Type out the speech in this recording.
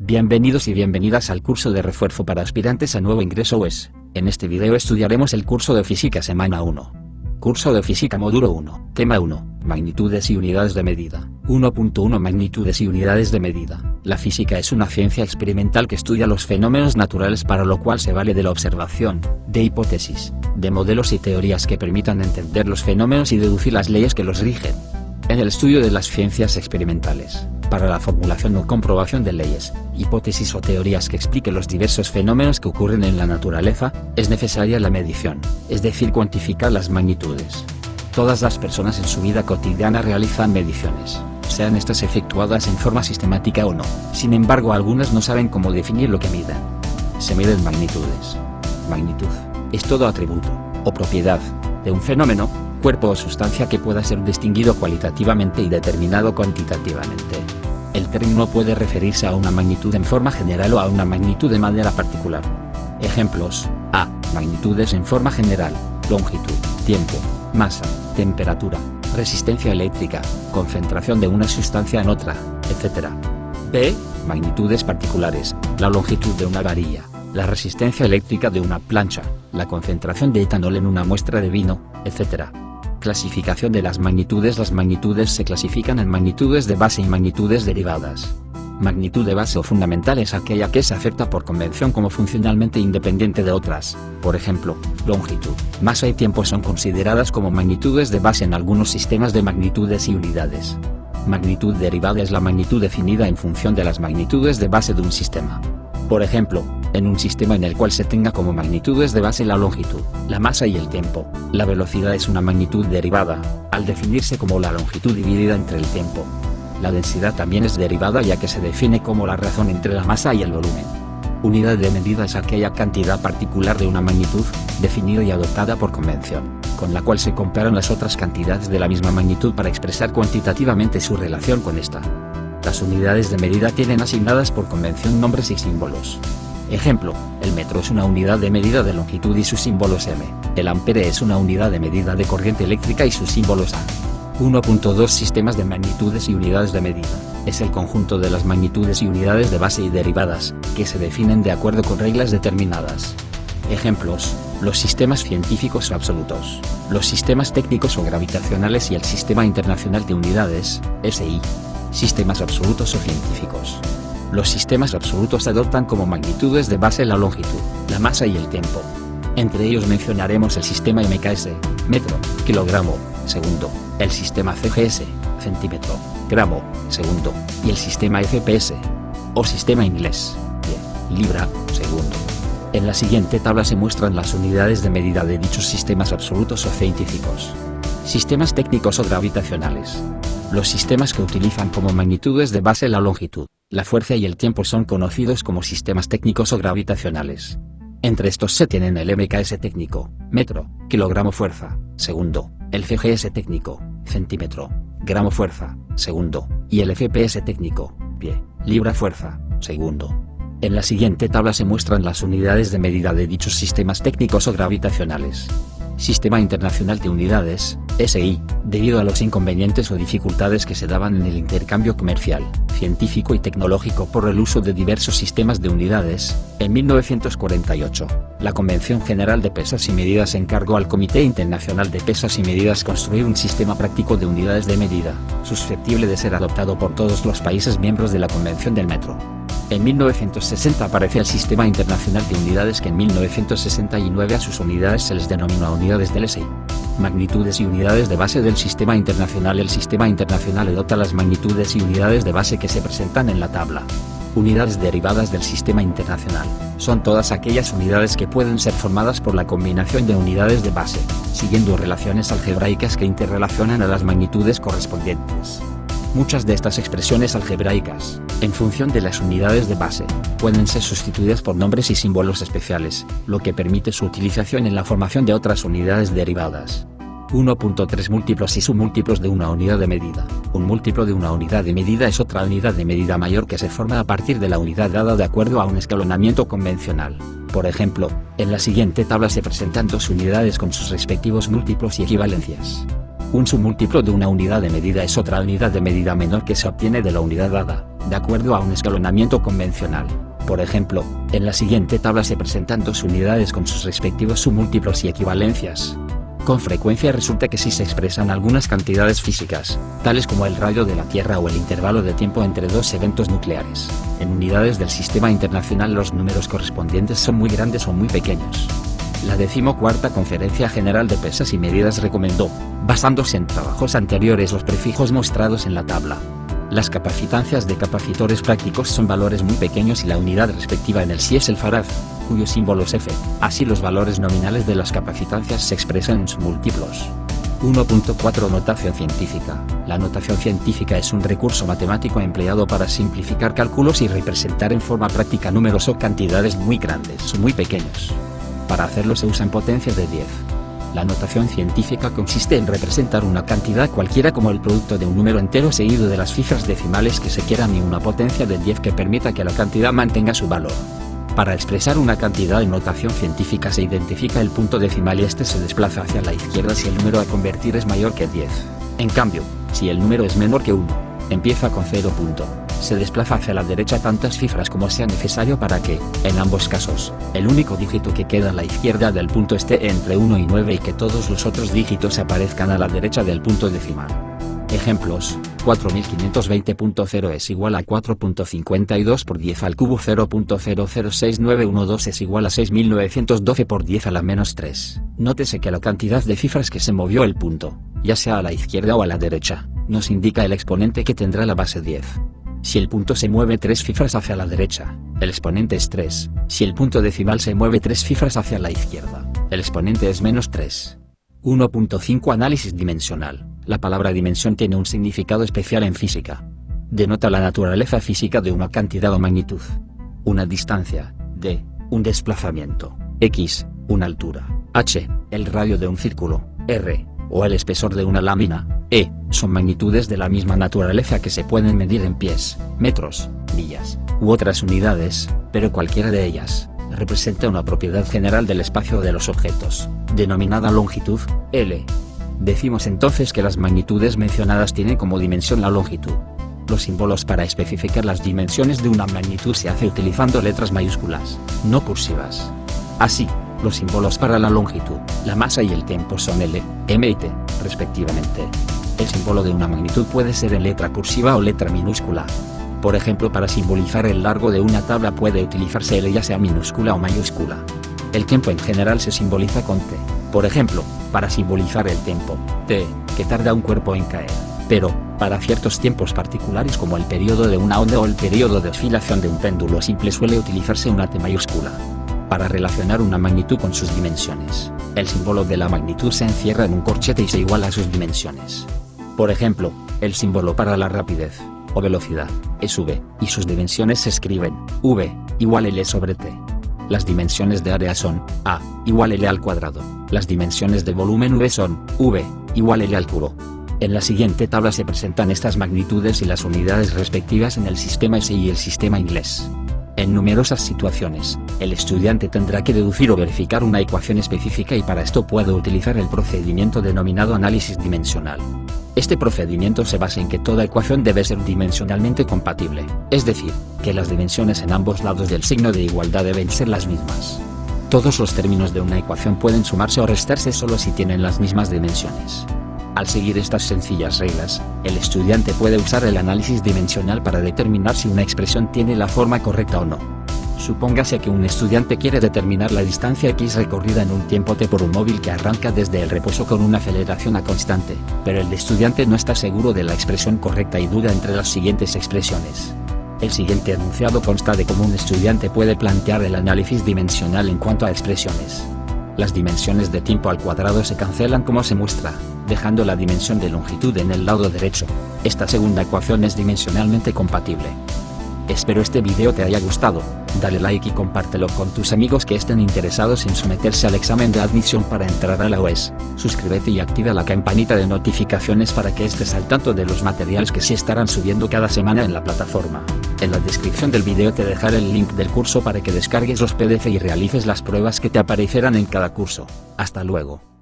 Bienvenidos y bienvenidas al curso de refuerzo para aspirantes a nuevo ingreso UES. En este video estudiaremos el curso de Física Semana 1. Curso de Física Módulo 1. Tema 1. Magnitudes y unidades de medida. 1.1 Magnitudes y unidades de medida. La física es una ciencia experimental que estudia los fenómenos naturales, para lo cual se vale de la observación, de hipótesis, de modelos y teorías que permitan entender los fenómenos y deducir las leyes que los rigen. En el estudio de las ciencias experimentales, para la formulación o comprobación de leyes, hipótesis o teorías que expliquen los diversos fenómenos que ocurren en la naturaleza, es necesaria la medición, es decir, cuantificar las magnitudes. Todas las personas en su vida cotidiana realizan mediciones, sean estas efectuadas en forma sistemática o no. Sin embargo, algunas no saben cómo definir lo que miden. Se miden magnitudes. Magnitud es todo atributo, o propiedad, de un fenómeno, cuerpo o sustancia que pueda ser distinguido cualitativamente y determinado cuantitativamente. El término puede referirse a una magnitud en forma general o a una magnitud de manera particular. Ejemplos: a. Magnitudes en forma general: longitud, tiempo, masa, temperatura, resistencia eléctrica, concentración de una sustancia en otra, etc. b. Magnitudes particulares: la longitud de una varilla, la resistencia eléctrica de una plancha, la concentración de etanol en una muestra de vino, etc. Clasificación de las magnitudes. Las magnitudes se clasifican en magnitudes de base y magnitudes derivadas. Magnitud de base o fundamental es aquella que se acepta por convención como funcionalmente independiente de otras. Por ejemplo, longitud, masa y tiempo son consideradas como magnitudes de base en algunos sistemas de magnitudes y unidades. Magnitud derivada es la magnitud definida en función de las magnitudes de base de un sistema. Por ejemplo, en un sistema en el cual se tenga como magnitudes de base la longitud, la masa y el tiempo, la velocidad es una magnitud derivada, al definirse como la longitud dividida entre el tiempo. La densidad también es derivada, ya que se define como la razón entre la masa y el volumen. Unidad de medida es aquella cantidad particular de una magnitud, definida y adoptada por convención, con la cual se comparan las otras cantidades de la misma magnitud para expresar cuantitativamente su relación con esta. Las unidades de medida tienen asignadas por convención nombres y símbolos. Ejemplo: el metro es una unidad de medida de longitud y su símbolo es m. El ampere es una unidad de medida de corriente eléctrica y su símbolo es A. 1.2 Sistemas de magnitudes y unidades de medida. Es el conjunto de las magnitudes y unidades de base y derivadas, que se definen de acuerdo con reglas determinadas. Ejemplos: los sistemas científicos o absolutos, los sistemas técnicos o gravitacionales y el Sistema Internacional de Unidades, SI. Sistemas absolutos o científicos. Los sistemas absolutos adoptan como magnitudes de base la longitud, la masa y el tiempo. Entre ellos mencionaremos el sistema MKS, metro, kilogramo, segundo, el sistema CGS, centímetro, gramo, segundo, y el sistema FPS, o sistema inglés, pie, libra, segundo. En la siguiente tabla se muestran las unidades de medida de dichos sistemas absolutos o científicos. Sistemas técnicos o gravitacionales. Los sistemas que utilizan como magnitudes de base la longitud, la fuerza y el tiempo son conocidos como sistemas técnicos o gravitacionales. Entre estos se tienen el MKS técnico, metro, kilogramo fuerza, segundo, el CGS técnico, centímetro, gramo fuerza, segundo, y el FPS técnico, pie, libra fuerza, segundo. En la siguiente tabla se muestran las unidades de medida de dichos sistemas técnicos o gravitacionales. Sistema Internacional de Unidades, SI, debido a los inconvenientes o dificultades que se daban en el intercambio comercial, científico y tecnológico por el uso de diversos sistemas de unidades, en 1948, la Convención General de Pesas y Medidas encargó al Comité Internacional de Pesas y Medidas construir un sistema práctico de unidades de medida, susceptible de ser adoptado por todos los países miembros de la Convención del Metro. En 1960 aparece el Sistema Internacional de Unidades, que en 1969 a sus unidades se les denominó unidades del SI. Magnitudes y unidades de base del Sistema Internacional. El Sistema Internacional adopta las magnitudes y unidades de base que se presentan en la tabla. Unidades derivadas del Sistema Internacional. Son todas aquellas unidades que pueden ser formadas por la combinación de unidades de base, siguiendo relaciones algebraicas que interrelacionan a las magnitudes correspondientes. Muchas de estas expresiones algebraicas, en función de las unidades de base, pueden ser sustituidas por nombres y símbolos especiales, lo que permite su utilización en la formación de otras unidades derivadas. 1.3 Múltiplos y submúltiplos de una unidad de medida. Un múltiplo de una unidad de medida es otra unidad de medida mayor que se forma a partir de la unidad dada de acuerdo a un escalonamiento convencional. Por ejemplo, en la siguiente tabla se presentan dos unidades con sus respectivos múltiplos y equivalencias. Un submúltiplo de una unidad de medida es otra unidad de medida menor que se obtiene de la unidad dada, de acuerdo a un escalonamiento convencional. Por ejemplo, en la siguiente tabla se presentan dos unidades con sus respectivos submúltiplos y equivalencias. Con frecuencia resulta que si se expresan algunas cantidades físicas, tales como el radio de la Tierra o el intervalo de tiempo entre dos eventos nucleares, en unidades del sistema internacional los números correspondientes son muy grandes o muy pequeños. La 14ª Conferencia General de Pesas y Medidas recomendó, basándose en trabajos anteriores, los prefijos mostrados en la tabla. Las capacitancias de capacitores prácticos son valores muy pequeños y la unidad respectiva en el SI es el farad, cuyo símbolo es F. Así los valores nominales de las capacitancias se expresan en submúltiplos. 1.4 Notación científica. La notación científica es un recurso matemático empleado para simplificar cálculos y representar en forma práctica números o cantidades muy grandes o muy pequeños. Para hacerlo se usan potencias de 10. La notación científica consiste en representar una cantidad cualquiera como el producto de un número entero seguido de las cifras decimales que se quieran y una potencia de 10 que permita que la cantidad mantenga su valor. Para expresar una cantidad en notación científica se identifica el punto decimal y este se desplaza hacia la izquierda si el número a convertir es mayor que 10. En cambio, si el número es menor que 1, empieza con 0. Se desplaza hacia la derecha tantas cifras como sea necesario para que, en ambos casos, el único dígito que queda a la izquierda del punto esté entre 1 y 9 y que todos los otros dígitos aparezcan a la derecha del punto decimal. Ejemplos: 4520.0 es igual a 4.52 por 10 al cubo. 0.006912 es igual a 6912 por 10 a la menos 3. Nótese que la cantidad de cifras que se movió el punto, ya sea a la izquierda o a la derecha, nos indica el exponente que tendrá la base 10. Si el punto se mueve 3 cifras hacia la derecha, el exponente es 3. Si el punto decimal se mueve 3 cifras hacia la izquierda, el exponente es menos 3. 1.5 Análisis dimensional. La palabra dimensión tiene un significado especial en física. Denota la naturaleza física de una cantidad o magnitud. Una distancia, d, un desplazamiento, x, una altura, h, el radio de un círculo, r, o el espesor de una lámina, e, son magnitudes de la misma naturaleza que se pueden medir en pies, metros, millas, u otras unidades, pero cualquiera de ellas representa una propiedad general del espacio de los objetos, denominada longitud, L. Decimos entonces que las magnitudes mencionadas tienen como dimensión la longitud. Los símbolos para especificar las dimensiones de una magnitud se hace utilizando letras mayúsculas, no cursivas. Así, los símbolos para la longitud, la masa y el tiempo son L, M y T, respectivamente. El símbolo de una magnitud puede ser en letra cursiva o letra minúscula. Por ejemplo, para simbolizar el largo de una tabla puede utilizarse L ya sea minúscula o mayúscula. El tiempo en general se simboliza con T. Por ejemplo, para simbolizar el tiempo, T, que tarda un cuerpo en caer. Pero, para ciertos tiempos particulares como el periodo de una onda o el periodo de oscilación de un péndulo simple suele utilizarse una T mayúscula. Para relacionar una magnitud con sus dimensiones, el símbolo de la magnitud se encierra en un corchete y se iguala a sus dimensiones. Por ejemplo, el símbolo para la rapidez, o velocidad, es V, y sus dimensiones se escriben, V, igual L sobre T. Las dimensiones de área son, A, igual L al cuadrado. Las dimensiones de volumen V son, V, igual L al cubo. En la siguiente tabla se presentan estas magnitudes y las unidades respectivas en el sistema SI y el sistema inglés. En numerosas situaciones, el estudiante tendrá que deducir o verificar una ecuación específica y para esto puede utilizar el procedimiento denominado análisis dimensional. Este procedimiento se basa en que toda ecuación debe ser dimensionalmente compatible, es decir, que las dimensiones en ambos lados del signo de igualdad deben ser las mismas. Todos los términos de una ecuación pueden sumarse o restarse solo si tienen las mismas dimensiones. Al seguir estas sencillas reglas, el estudiante puede usar el análisis dimensional para determinar si una expresión tiene la forma correcta o no. Supóngase que un estudiante quiere determinar la distancia x recorrida en un tiempo t por un móvil que arranca desde el reposo con una aceleración a constante, pero el estudiante no está seguro de la expresión correcta y duda entre las siguientes expresiones. El siguiente enunciado consta de cómo un estudiante puede plantear el análisis dimensional en cuanto a expresiones. Las dimensiones de tiempo al cuadrado se cancelan como se muestra, dejando la dimensión de longitud en el lado derecho. Esta segunda ecuación es dimensionalmente compatible. Espero este video te haya gustado, dale like y compártelo con tus amigos que estén interesados en someterse al examen de admisión para entrar a la UES. Suscríbete y activa la campanita de notificaciones para que estés al tanto de los materiales que se estarán subiendo cada semana en la plataforma. En la descripción del video te dejaré el link del curso para que descargues los PDF y realices las pruebas que te aparecerán en cada curso. Hasta luego.